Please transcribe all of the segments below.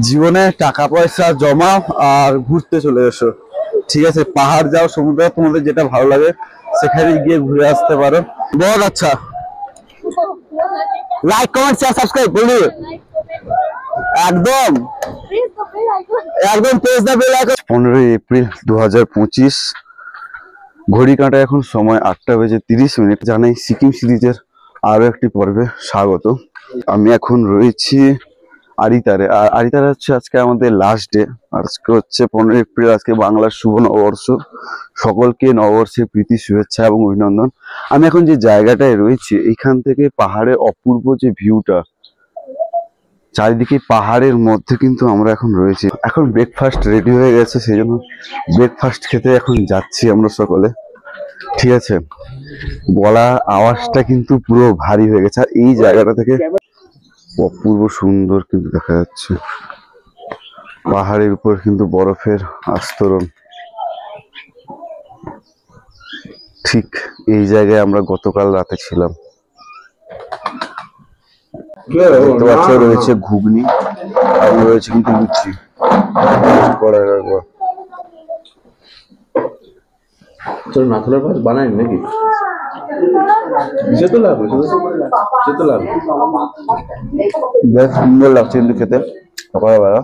জীবনে টাকা পয়সা জমাও আর ঘুরতে চলে এসো, ঠিক আছে? পাহাড় যাও, সমুদ্র, তোমাদের যেটা ভালো লাগে সেখানে গিয়ে ঘুরে আসতে পারো। বহুত আচ্ছা। লাইক কমেন্ট শেয়ার সাবস্ক্রাইব বলি একদম একদম press the bell icon. 15 April 2025, ঘড়ি কাঁটা এখন সময় 8:30। জানাই সিকিম সিরিজের আরো একটি পর্বে স্বাগত। আমি এখন রয়েছি আরিতারে। আর আরিতারে হচ্ছে আজকে আমাদের লাস্ট ডে। আজকে হচ্ছে 15 এপ্রিল, আজকে বাংলার শুভ নববর্ষ। সকলকে নববর্ষের প্রীতি শুভেচ্ছা এবং অভিনন্দন। আমি এখন যে জায়গাটায় রয়েছি, এখান থেকে পাহাড়ের অপূর্ব যে ভিউটা, চারিদিকে পাহাড়ের মধ্যে কিন্তু আমরা এখন রয়েছি। এখন ব্রেকফাস্ট রেডি হয়ে গেছে, সেই জন্য ব্রেকফাস্ট খেতে এখন যাচ্ছি আমরা সকলে, ঠিক আছে? গলার আওয়াজটা কিন্তু পুরো ভারী হয়ে গেছে। আর এই জায়গাটা থেকে অপূর্ব সুন্দর কিন্তু দেখা যাচ্ছে, পাহাড়ের উপর কিন্তু বরফের আস্তরণ। ঠিক এই জায়গায় আমরা গতকাল রাতে ছিলাম। দেখতে পাচ্ছ রয়েছে ঘুগনি আর রয়েছে কিন্তু লুচি। তোর নাথুলার পাস বানায়নি নাকি? সে তো লাগবে, সে তো লাগবে। বেশ সুন্দর লাগছে কিন্তু খেতে সকালবেলা।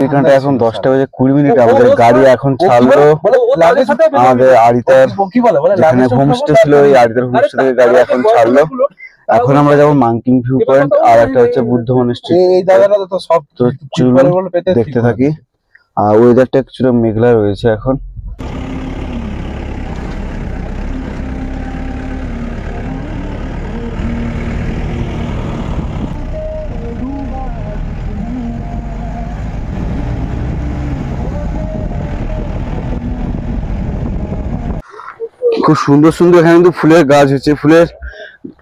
এখানটা এখন 10:20। আমাদের গাড়ি এখন ছাড়লো আমাদের আরিতার যেখানে হোমস্টে ছিল, ওই আরিতার হোমস্টে থেকে গাড়ি এখন ছাড়লো। এখন আমরা যাবো মাঙ্কিং ভিউ পয়েন্ট, আর একটা হচ্ছে বুদ্ধ মনিস্ট্রি। তো চলুন দেখতে থাকি। আর ওয়েদারটা একটু মেঘলা রয়েছে এখন। খুব সুন্দর সুন্দর এখানে কিন্তু ফুলের গাছ হচ্ছে। ফুলের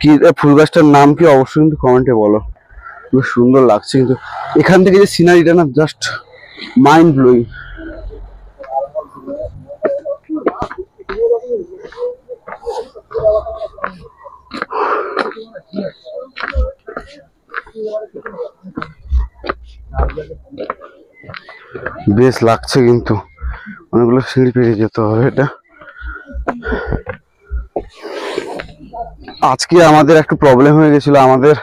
কি, ফুল গাছটার নাম কি অবশ্যই কিন্তু কমেন্টে বলো। খুব সুন্দর লাগছে কিন্তু এখান থেকে যে সিনারিটা না, জাস্ট মাইন্ড ব্লোয়িং। বেশ লাগছে কিন্তু অনেকগুলো সিঁড়ি পেরিয়ে যেতে হবে এটা। আজকে আমাদের একটু প্রবলেম হয়ে গেছিল। আমাদের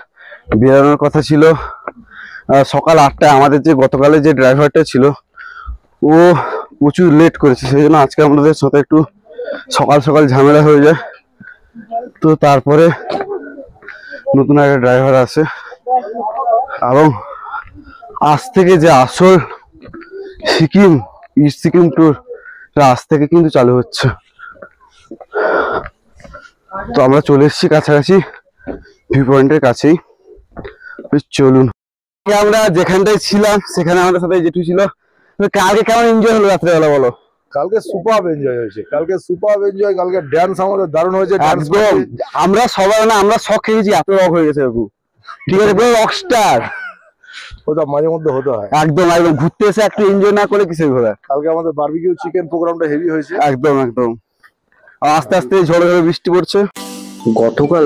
বেরোনোর কথা ছিল সকাল 8টায়। আমাদের যে গতকালের যে ড্রাইভারটা ছিল ও প্রচুর লেট করেছে, সেই জন্য আজকে আমাদের সাথে একটু সকাল সকাল ঝামেলা হয়ে যায়। তো তারপরে নতুন একটা ড্রাইভার আসে, এবং আজ থেকে যে আসল সিকিম ইস্ট সিকিম ট্যুর আজ থেকে কিন্তু চালু হচ্ছে। তো আমরা চলে এসেছি কাছাকাছি, ভিউ পয়েন্টের কাছেই। চলুন। আমরা যেখানটায় ছিলাম সেখানে আমাদের সাথে যেটু ছিল। কালকে কেমন এনজয় হলো রাত্রেবেলা বলো? কালকে সুপার এনজয় হয়েছে, কালকে সুপার এনজয়। কালকে ড্যান্স আমাদের দারুণ হয়েছে। একদম আমরা সবাই না, আমরা শখ খেয়েছি, এত রক হয়ে গেছে বাবু, ঠিক আছে? পুরো রকস্টার ওটা মাঝে মধ্যে হতে হয়। একদম একদম ঘুরতে এসে একটু এনজয় না করে কিসের ঘোরা। কালকে আমাদের বারবিকিউ চিকেন প্রোগ্রামটা হেভি হয়েছে। একদম একদম। আস্তে আস্তে ঝড়ে ঝড়ে বৃষ্টি পড়ছে। গতকাল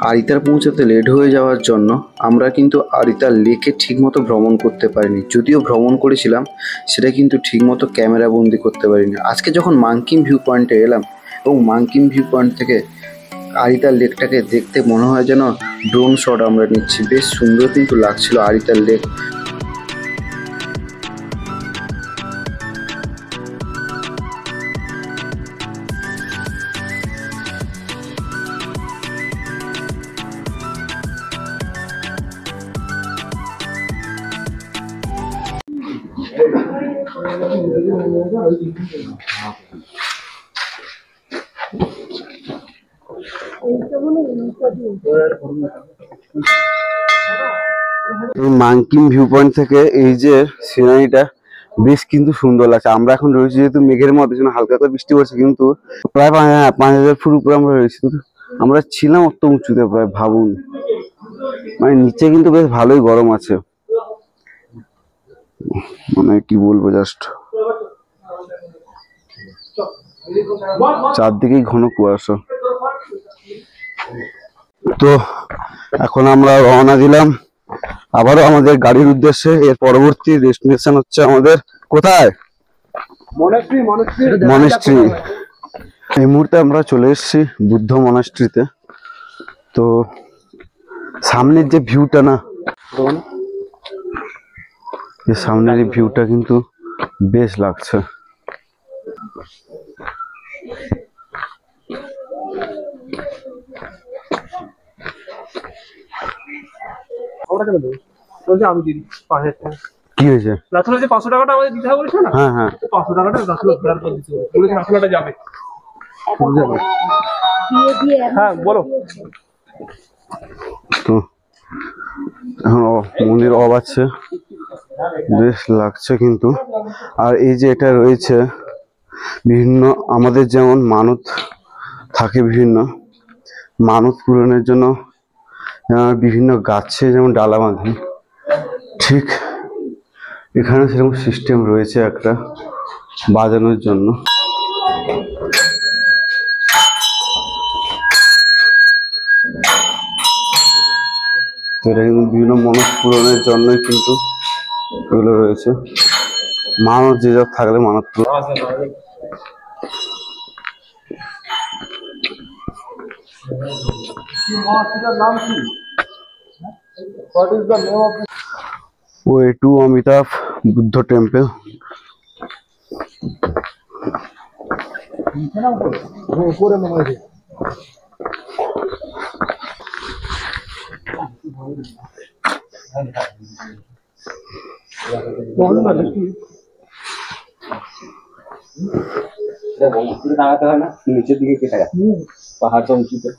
আরিতার পৌঁছাতে লেট হয়ে যাওয়ার জন্য আমরা কিন্তু আরিতার লেকে ঠিকমতো ভ্রমণ করতে পারিনি। যদিও ভ্রমণ করেছিলাম, সেটা কিন্তু ঠিকমতো ক্যামেরা বন্দি করতে পারিনি। আজকে যখন মাঙ্কিম ভিউ পয়েন্টে এলাম, এবং মাঙ্কিম ভিউ পয়েন্ট থেকে আরিতার লেকটাকে দেখতে মনে হয় যেন ড্রোন শট আমরা নিচ্ছি। বেশ সুন্দর কিন্তু লাগছিল আরিতার লেক। এই মাঙ্কিম ভিউ পয়েন্ট থেকে এই যে সিনারিটা বেশ কিন্তু সুন্দর লাগছে। আমরা এখন রয়েছি যেহেতু মেঘের মধ্যে, হালকা করে বৃষ্টি পড়ছে, কিন্তু প্রায় 5,000 ফুট উপরে আমরা রয়েছি। আমরা ছিলাম অত উঁচুতে, প্রায় ভাবুন, মানে নিচে কিন্তু বেশ ভালোই গরম আছে, মানে কি বলবো, জাস্ট চারদিকেই ঘন কুয়াশা। তো এখন আমরা রওনা দিলাম আবারও আমাদের গাড়ির উদ্দেশ্যে। এর পরবর্তী ডেস্টিনেশন হচ্ছে আমাদের কোথায়? মনেস্ট্রি। এই মুহূর্তে আমরা চলে এসেছি বুদ্ধ মনাস্ট্রিতে। তো সামনের যে ভিউটা না, সামনের এই ভিউটা কিন্তু বেশ লাগছে। কি হয়েছে? রাসুলের যে 500 টাকাটা আমাদের দিতে হবে বলেছিল না, হ্যাঁ হ্যাঁ, 500 টাকাটা রাসুল ফেরত করে দিতে হবে বলেছে, রাসুলটা যাবে। হ্যাঁ বলো। তো এখন মন্দির অফ আছে, বেশ লাগছে কিন্তু। আর এই যে এটা রয়েছে বিভিন্ন, আমাদের যেমন মানত থাকে, বিভিন্ন মানত পূরণের জন্য বিভিন্ন গাছে যেমন ডালা বাঁধে, ঠিক এখানে সেরকম সিস্টেম রয়েছে একটা বাজানোর জন্য। তো এটা কিন্তু বিভিন্ন মানত পূরণের জন্যই কিন্তু এগুলো রয়েছে। মানত যে সব থাকলে মানত পূরণ। Way to Amitabh Buddha Temple. দাঁড়াতে হয় না, নিচের দিকে কেটে গেছে পাহাড় তো উঁচুতে।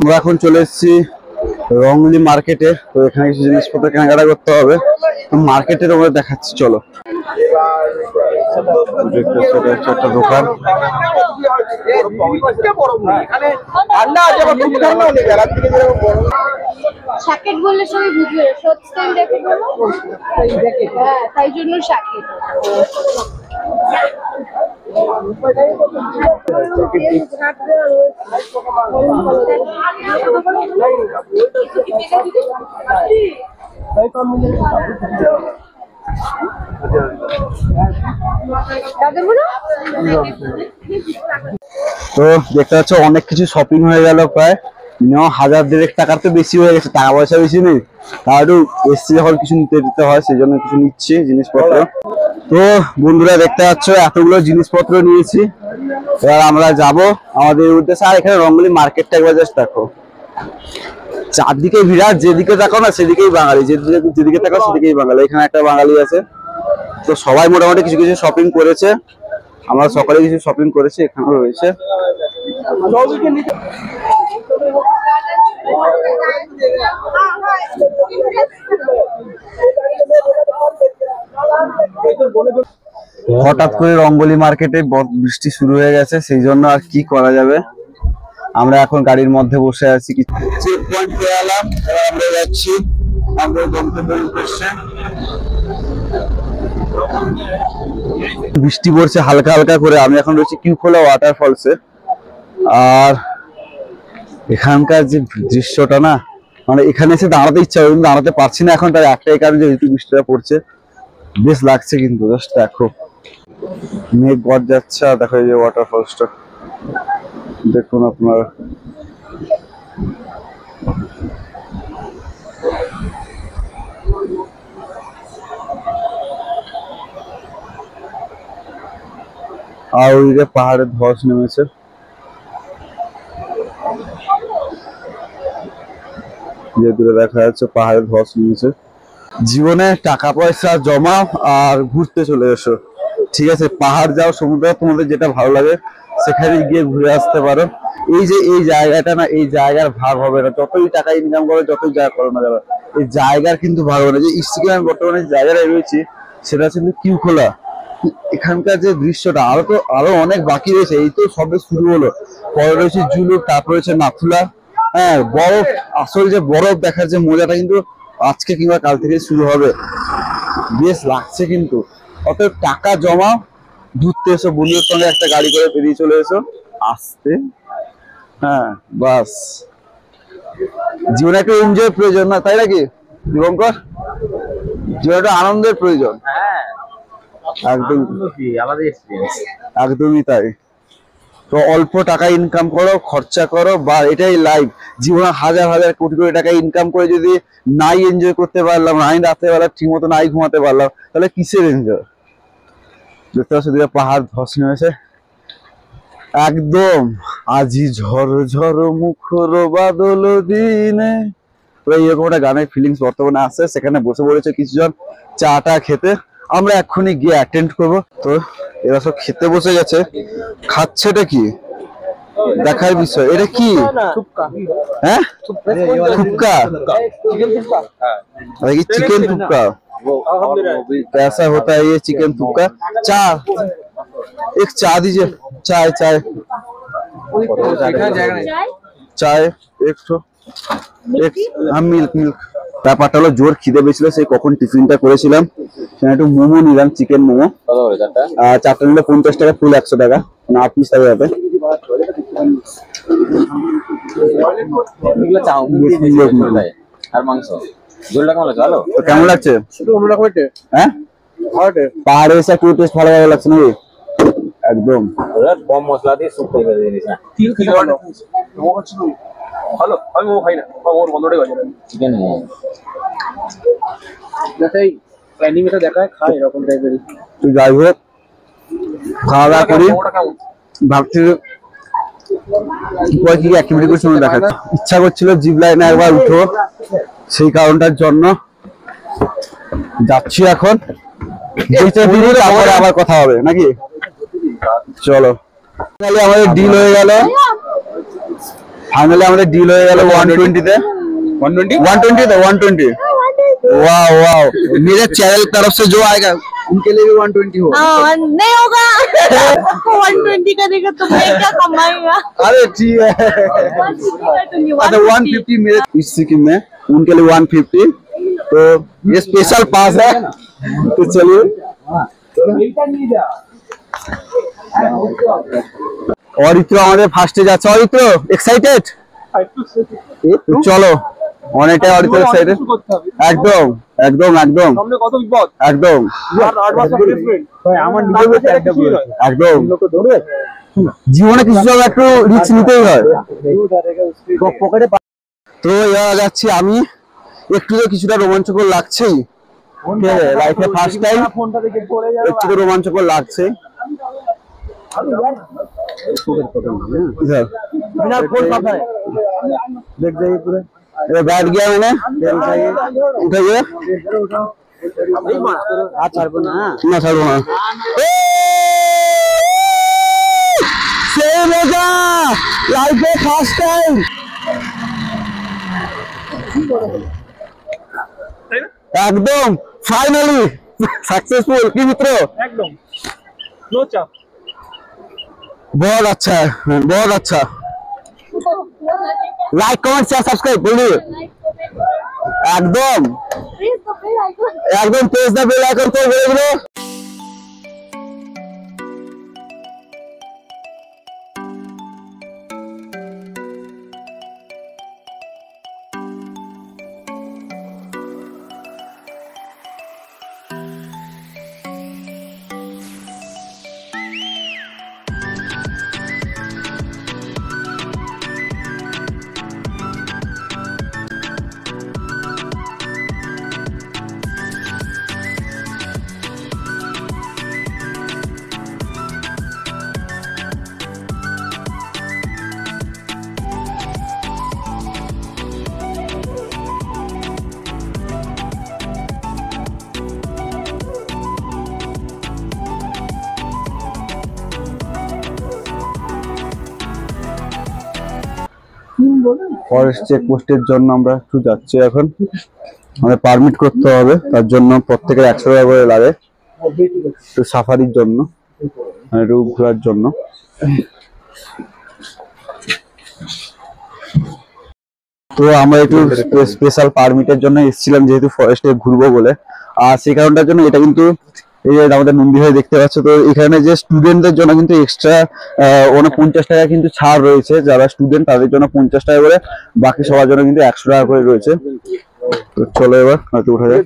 আমরা এখন চলে এসেছি রংলি মার্কেটে। তো এখানে কিছু জিনিসপত্র কেনাকাটা করতে হবে, তো মার্কেটের ওপরে দেখাচ্ছি, চলো। একটা দোকান, শাকেট বললে সবাই বুঝবে, শর্ট স্টাইল দেখে বলো, হ্যাঁ তাই জন্য শাকেট। তো দেখতে পাচ্ছ অনেক কিছু শপিং হয়ে গেল, প্রায় মিনিমাম 1000-1500 টাকার তো বেশি হয়ে গেছে। টাকা পয়সা বেশি নেই, তার একটু এসছি যখন কিছু নিতে দিতে হয়, সেই জন্য কিছু নিচ্ছি জিনিসপত্র। তো বন্ধুরা দেখতে পাচ্ছ এতগুলো জিনিসপত্র নিয়েছি, এবার আমরা যাব আমাদের উদ্দেশ্যে। আর এখানে রংলি মার্কেটটা একবার জাস্ট দেখো, চারদিকে ভিড়, যেদিকে তাকাও না সেদিকেই বাঙালি, যেদিকে তাকাও সেদিকেই বাঙালি। এখানে একটা বাঙালি আছে। তো সবাই মোটামুটি কিছু কিছু শপিং করেছে, আমরা সকালে কিছু শপিং করেছি, এখানেও রয়েছে। হঠাৎ করে রঙ্গলি মার্কেটে বৃষ্টি শুরু হয়ে গেছে, সেই জন্য আর কি করা যাবে, আমরা এখন গাড়ির মধ্যে বসে আছি। চেক পয়েন্ট পেয়ে এলাম, এবার আমরা যাচ্ছি আমাদের গন্তব্যের উদ্দেশ্যে। বৃষ্টি পড়ছে হালকা হালকা করে। আমি এখন রয়েছি কিউখোলা ওয়াটারফলসে। আর এখানকার যে দৃশ্যটা না, মানে এখানে এসে দাঁড়াতে ইচ্ছা হয়, কিন্তু দাঁড়াতে পারছি না এখন, তার একটাই কারণ যে যেহেতু বৃষ্টিটা পড়ছে। বেশ লাগছে কিন্তু, জাস্ট দেখো মেঘ গড় যাচ্ছে, আর দেখো এই যে ওয়াটারফলসটা দেখুন আপনারা। আর ওইদিকে পাহাড়ের ধস নেমেছে, যে দূরে দেখা যাচ্ছে পাহাড়ের ধস নেমেছে। জীবনে টাকা পয়সা জমাও আর ঘুরতে চলে এসো, ঠিক আছে? পাহাড় যাও, সমুদ্র, তোমাদের যেটা ভালো লাগে সেখানে গিয়ে ঘুরে আসতে পারো। এই যে এই জায়গাটা না, এই জায়গার ভাগ হবে না, যতই টাকা ইনকাম করো, যতই যা করো না যাবে, এই জায়গার কিন্তু ভাগ হবে না। যে ইনস্টাগ্রাম বর্তমানে যে জায়গাটায় রয়েছি সেটা হচ্ছে কিউখোলা। এখানকার যে দৃশ্যটা আরো অনেক বাকি রয়েছে, এই তো সবে শুরু হলো। পরে রয়েছে জুলুক, তারপর রয়েছে নাথুলা। হ্যাঁ, বরফ, আসল যে বরফ দেখার যে মজাটা কিন্তু আজকে কিংবা কাল থেকে শুরু হবে। বেশ লাগছে কিন্তু। অতএব টাকা জমাও, ঘুরতে এসো, বন্ধুদের সঙ্গে একটা গাড়ি করে বেরিয়ে চলে এসো আসতে। হ্যাঁ বাস, জীবনে একটা এনজয় প্রয়োজন, না তাই নাকি দীপঙ্কর? জীবনে একটা আনন্দের প্রয়োজন। একদম, একদমই তাই। তো অল্প টাকা ইনকাম করো, খরচা করো, বা এটাই লাইফ। জীবনে হাজার হাজার কোটি কোটি টাকা ইনকাম করে যদি নাই এনজয় করতে পারলাম, নাই রাত্রেবেলা ঠিক মতো নাই ঘুমাতে পারলাম, তাহলে কিসের এনজয়? দেখতে পাচ্ছ দিকে পাহাড় ধস নেমেছে একদম। আজি ঝড় ঝড় মুখর বাদল দিনে, এরকম একটা গানের ফিলিংস বর্তমানে আছে। সেখানে বসে পড়েছে কিছুজন চাটা খেতে, আমরা এক্ষুনি গিয়ে অ্যাটেন্ড করবো। তো এরা সব খেতে বসে গেছে। খাচ্ছেটা কি দেখার বিষয়। এটা কি? হ্যাঁ, থুপকা। চিকেন থুপকা, कैसा होता है ये चिकन थुपका? चाय, एक चाय दीजिए। चाय चाय चाय एक तो एक, हम मिल्क मिल्क। ব্যাপারটা হলো জোর খিদে পেয়েছিল, সেই কখন টিফিনটা করেছিলাম। সেখানে একটু মোমো নিলাম, চিকেন মোমো। চারটা নিলে 50 টাকা, ফুল 100 টাকা, না পিস টাকা যাবে। আর মাংস কেমন লাগছে? হ্যাঁ, পাহাড়ে এসে কোনো টেস্ট ভালো লাগছে নাকি? একদম কম মশলা দিয়ে স্যুপ টাইপের জিনিস না। ভালো, আমি মোমো খাই না, ওর বন্ধটাই বাজে চিকেন মোমো। দেখাই অ্যানিমেটা দেখায়, খাই এরকম টাইপেরই। তুই যাই হোক, খাওয়া দাওয়া করি। ভাবছি কি অ্যাক্টিভিটি করছি দেখাচ্ছি। ইচ্ছা করছিল জিপ লাইনে একবার উঠো, সেই কারণটার জন্য যাচ্ছি এখন। তারপরে আবার কথা হবে নাকি? চলো, আমাদের ডিল হয়ে গেল। ফাইনালি আমাদের ডিল হয়ে গেল 120 তে 120। वाह वाह, मेरे चैनल तरफ से जो आएगा उनके लिए भी 120 हो। नहीं होगा। 120 करेगा तो मैं क्या कमाएगा? अरे ठीक है। अच्छा 150 मेरे इस सिक्किम में, उनके लिए 150। तो ये स्पेशल पास है। तो चलिए, और इतना हमारे फास्टे जाচ্ছে। और इतना एक्साइटेड, চলো অনেকটাই আর ইতো এক্সাইটেড। একদম একদম একদম সামনে কত বিপদ, একদম আর 8 মাস রিপ্লেসমেন্ট ভাই আমার নিজের কাছে একটা বড় একদম। জীবনে কিছু সব একটু রিস্ক নিতেই হয়। পকেটে তো যাচ্ছি আমি, একটু তো কিছুটা রোমাঞ্চকর লাগছেই। লাইফে ফার্স্ট টাইম একটু তো রোমাঞ্চকর লাগছে। देख जाइए पूरे, बैठ गया मैंने, उठाइए ना छाड़बो ना। সেই মজা, লাইফে ফার্স্ট টাইম। একদম ফাইনালি सक्सेसफुल কি মিত্র? একদম নো চাপ। बहुत अच्छा है, बहुत अच्छा। लाइक कमेंट शेयर सब्सक्राइब बोलिए। एकदम एकदम प्रेस द बेल आइकन तो बोले बोलो। ফরেস্ট চেকপোস্টের জন্য আমরা একটু যাচ্ছি এখন। আমাদের পারমিট করতে হবে, তার জন্য প্রত্যেকের 100 টাকা করে লাগে, একটু সাফারির জন্য, একটু ঘোরার জন্য। তো আমরা একটু স্পেশাল পারমিটের জন্য এসেছিলাম, যেহেতু ফরেস্টে ঘুরবো বলে। আর সেই কারণটার জন্য এটা কিন্তু এই যে আমাদের নন্দী হয়ে দেখতে পাচ্ছ, তো এখানে যে স্টুডেন্টদের জন্য কিন্তু এক্সট্রা 50 টাকা কিন্তু ছাড় রয়েছে। যারা স্টুডেন্ট তাদের জন্য 50 টাকা করে, বাকি সবার জন্য কিন্তু 100 টাকা করে রয়েছে। তো চলো এবার হয়তো উঠা যায়।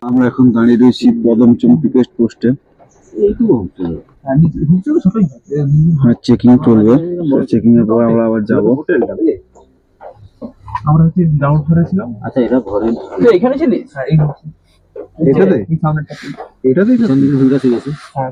আমরা এখন দাঁড়িয়ে রয়েছি পদমচুম্পি পোস্টে। চেকিং চলবে, চেকিং এর পর আমরা আবার যাবো। আমরা হচ্ছে গ্রাউন্ড ফ্লোরে ছিলাম। আচ্ছা এটা ঘরে তুই এখানে ছিলিস? হ্যাঁ এটাতে এই সামনেরটা এটাতেই তো ভিউটা ঠিক আছে। হ্যাঁ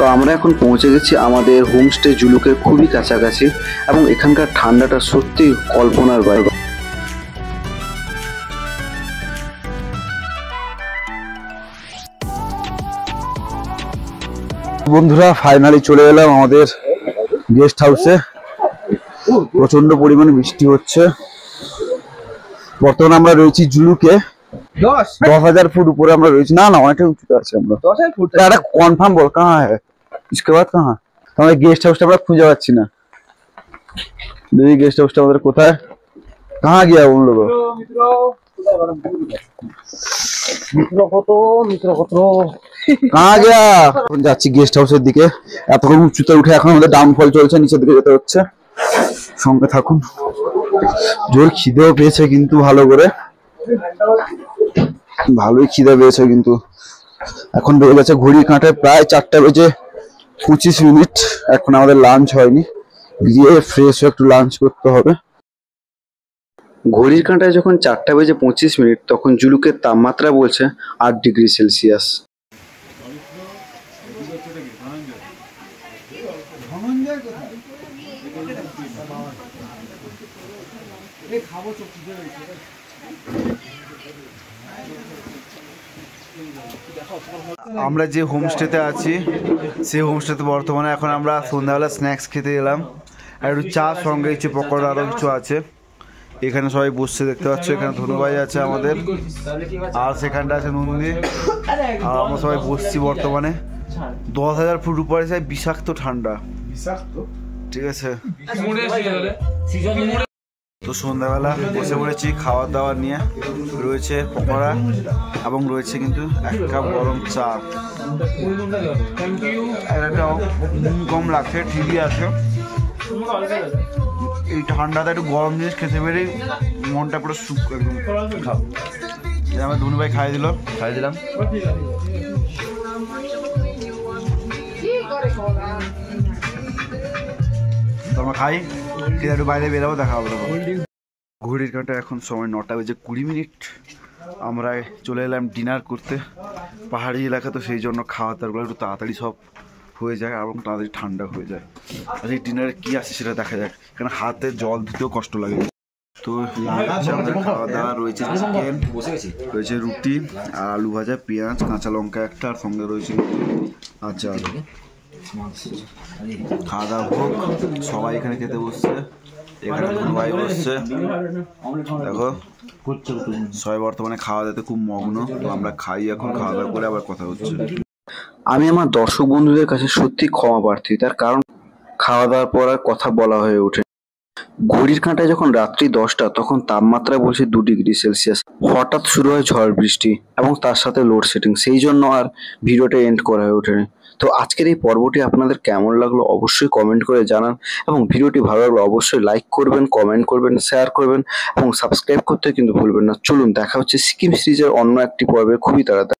তো আমরা এখন পৌঁছে গেছি আমাদের হোমস্টে জুলুকের খুবই কাছাকাছি, এবং এখানকার ঠান্ডাটা সত্যি কল্পনার বাইরে। বন্ধুরা ফাইনালি চলে এলাম আমাদের গেস্ট হাউসে। প্রচন্ড পরিমাণে বৃষ্টি হচ্ছে। বর্তমানে আমরা রয়েছি জুলুকে 10,000 ফুট উপরে আমরা রয়েছি। না অনেকটা উঁচুতে আছি আমরা। 10,000 ফুট এটা কনফার্ম বল কাহা হ্যাঁ, इसके बाद कहाँ? আমাদের গেস্ট হাউসটা আমরা খুঁজে পাচ্ছি না। দেখি গেস্ট হাউসটা আমাদের কোথায়, कहाँ गया उन लोग? कहाँ गया? যাচ্ছি গেস্ট হাউসের দিকে। এতক্ষণ উঁচুতে উঠে এখন আমাদের ডাউনফল চলছে, নিচের দিকে যেতে হচ্ছে। সঙ্গে থাকুন। জোর খিদেও পেয়েছে কিন্তু ভালো করে, ভালোই খিদে পেয়েছে কিন্তু। এখন বেজে গেছে ঘড়ির কাঁটায় প্রায় 4:25। এখন আমাদের লাঞ্চ হয়নি, গিয়ে ফ্রেশ হয়ে একটু লাঞ্চ করতে হবে। ঘড়ির কাঁটায় যখন 4:25 তখন জুলুকের তাপমাত্রা বলছে 8 ডিগ্রি সেলসিয়াস। আমরা যে হোমস্টেতে আছি সেই হোমস্টেতে বর্তমানে এখন আমরা সন্ধ্যাবেলা স্ন্যাক্স খেতে এলাম। আর একটু চা, সঙ্গে কিছু পকোড়া, আরও কিছু আছে। এখানে সবাই বসছে দেখতে পাচ্ছ। এখানে ধনুভাই আছে আমাদের, আর সেখানটা আছে নন্দী, আর আমরা সবাই বসছি বর্তমানে। 10,000 ফুট উপরে যায়, বিষাক্ত ঠান্ডা, ঠিক আছে। তো সন্ধ্যাবেলা বসে পড়েছি খাওয়া দাওয়া নিয়ে। রয়েছে পকোড়া এবং রয়েছে কিন্তু 1 কাপ গরম চা। একটা কম লাগছে, ঠিকই আছে। এই ঠান্ডাতে একটু গরম জিনিস খেতে পেরে মনটা পুরো সুখ একদম। খাও, আমার ধনু ভাই খাইয়ে দিলাম। আমরা খাই, একটু বাইরে বেরোবো, দেখা হবে। ঘড়ির কাঁটা এখন সময় 9:20। আমরা চলে এলাম ডিনার করতে। পাহাড়ি এলাকা তো সেই জন্য খাওয়া দাওয়াগুলো একটু তাড়াতাড়ি সব হয়ে যায় এবং তাড়াতাড়ি ঠান্ডা হয়ে যায়। আর এই ডিনারে কী আছে সেটা দেখা যাক, কারণ হাতে জল দিতেও কষ্ট লাগে। তো আমাদের খাওয়া দাওয়া রয়েছে চিকেন, রয়েছে রুটি আর আলু ভাজা, পেঁয়াজ, কাঁচা লঙ্কা একটা, আর সঙ্গে রয়েছে আচার। খাওয়া দাওয়া হোক, সবাই এখানে খেতে বসছে। এখানে ভাই বসছে, দেখো সবাই বর্তমানে খাওয়া দাওয়াতে খুব মগ্ন। তো আমরা খাই এখন, খাওয়া দাওয়া করে আবার কথা হচ্ছে। আমি আমার দর্শক বন্ধুদের কাছে সত্যি ক্ষমা প্রার্থী, তার কারণ খাওয়া দাওয়ার পর আর কথা বলা হয়ে ওঠে। ঘড়ির কাঁটায় যখন রাত্রি 10টা তখন তাপমাত্রা বলছে 2 ডিগ্রি সেলসিয়াস। হঠাৎ শুরু হয় ঝড় বৃষ্টি এবং তার সাথে লোডশেডিং, সেই জন্য আর ভিডিওটা এন্ড করা হয়ে ওঠেনি। তো আজকের এই পর্বটি আপনাদের কেমন লাগলো অবশ্যই কমেন্ট করে জানান, এবং ভিডিওটি ভালো লাগলে অবশ্যই লাইক করবেন, কমেন্ট করবেন, শেয়ার করবেন এবং সাবস্ক্রাইব করতে কিন্তু ভুলবেন না। চলুন দেখা হচ্ছে সিকিম সিরিজের অন্য একটি পর্বে খুবই তাড়াতাড়ি।